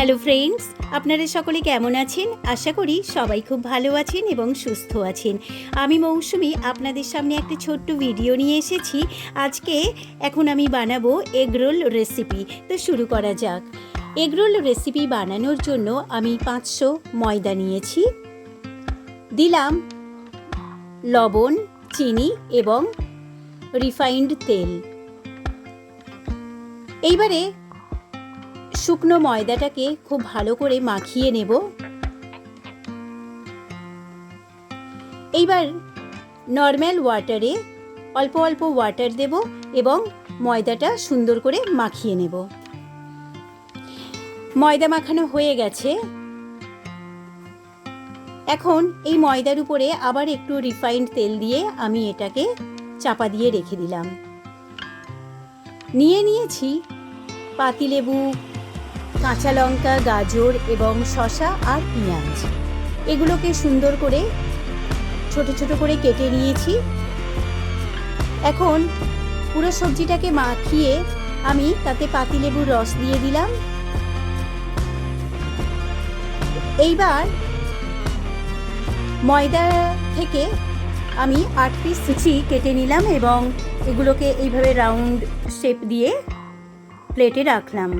Hello friends, আপনারা সকলে কেমন আছেন? আশা করি সবাই খুব ভালো আছেন এবং সুস্থ আছেন। আমি মৌসুমি আপনাদের সামনে একটা ছোট্ট ভিডিও নিয়ে এসেছি। আজকে এখন আমি বানাবো এগরোল রেসিপি। তো শুরু করা যাক। এগরোল রেসিপি বানানোর জন্য আমি 500 ময়দা নিয়েছি, দিলাম লবণ, চিনি এবং রিফাইন্ড তেল। এইবারে শুকনো ময়দাটাকে খুব ভালো করে মাখিয়ে নেব। এইবার নর্মাল ওয়াটারে অল্প অল্প ওয়াটার দেব এবং ময়দাটা সুন্দর করে মাখিয়ে নেব। ময়দা মাখানো হয়ে গেছে। এখন এই ময়দার উপরে আবার একটু রিফাইন্ড তেল দিয়ে আমি এটাকে চাপা দিয়ে রেখে দিলাম। নিয়েছি পাতিলেবু, কাঁচা লঙ্কা, গাজর এবং শসা আর পেঁয়াজ। এগুলোকে সুন্দর করে ছোট ছোট করে কেটে নিয়েছি। এখন পুরো সবজিটাকে মাখিয়ে আমি তাতে পাতিলেবুর রস দিয়ে দিলাম। এইবার ময়দা থেকে আমি 8 পিস লুচি কেটে নিলাম এবং এগুলোকে এইভাবে রাউন্ড শেপ দিয়ে প্লেটে রাখলাম।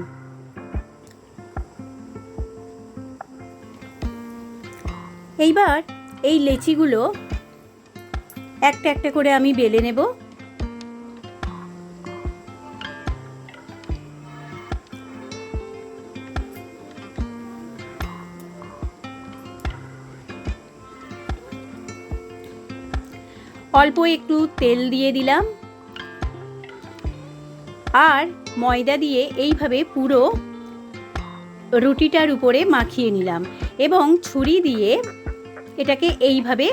এইবার এই লেচিগুলো একটা একটা করে আমি বেলে নেব। অল্প একটু তেল দিয়ে দিলাম আর ময়দা দিয়ে এইভাবে পুরো রুটিটার উপরে মাখিয়ে নিলাম এবং ছুরি দিয়ে এটাকে এইভাবে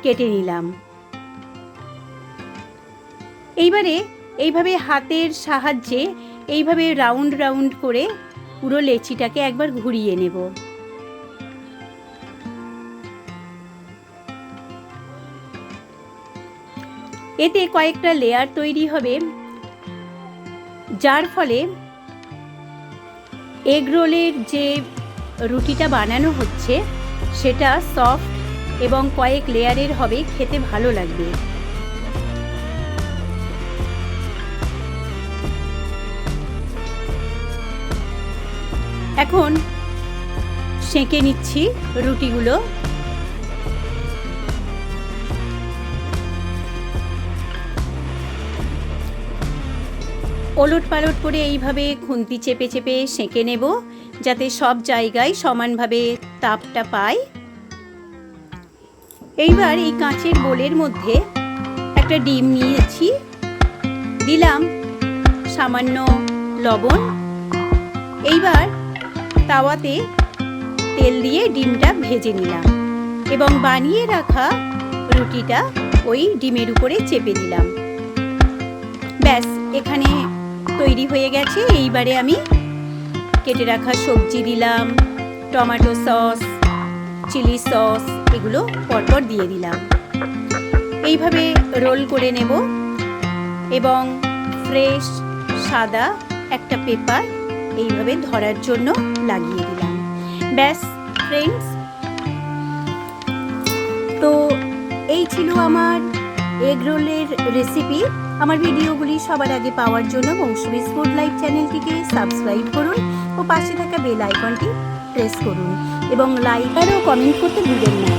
কেটে নিলাম। এইভাবে হাতের সাহায্যে এইভাবে রাউন্ড রাউন্ড করে পুরো লেচিটাকে একবার ঘুরিয়ে নেব। এতে কয়েকটা লেয়ার তৈরি হবে, যার ফলে এগ রোলের যে রুটিটা বানানো হচ্ছে সেটা সফট এবং কয়েক লেয়ারের হবে, খেতে ভালো লাগবে। এখন সেঁকে নিচ্ছি রুটিগুলো। ওলট পালট করে এইভাবে খুন্তি চেপে চেপে সেঁকে নেব, যাতে সব জায়গায় সমানভাবে তাপটা পায়। এইবার এই কাঁচের বোলের মধ্যে একটা ডিম নিয়েছি, দিলাম সামান্য লবণ। এইবার তাওয়াতে তেল দিয়ে ডিমটা ভেজে নিলাম এবং বানিয়ে রাখা রুটিটা ওই ডিমের উপরে চেপে দিলাম। ব্যাস, এখানে তৈরি হয়ে গেছে। এইবারে আমি কেটে রাখা সবজি দিলাম, টমেটো সস, চিলি সস, এগুলো পরপর দিয়ে দিলাম। এইভাবে রোল করে নেব এবং ফ্রেশ সাদা একটা পেপার এইভাবে ধরার জন্য লাগিয়ে দিলাম। ব্যাস ফ্রেন্ডস, তো এই ছিল আমার এগ রোলের রেসিপি। আমার ভিডিওগুলি সবার আগে পাওয়ার জন্য মৌসুমিস ফুড লাইফ চ্যানেলটিকে সাবস্ক্রাইব করুন ও পাশে থাকা বেল আইকনটি প্রেস করুন এবং লাইক আর কমেন্ট করতে ভুলবেন না।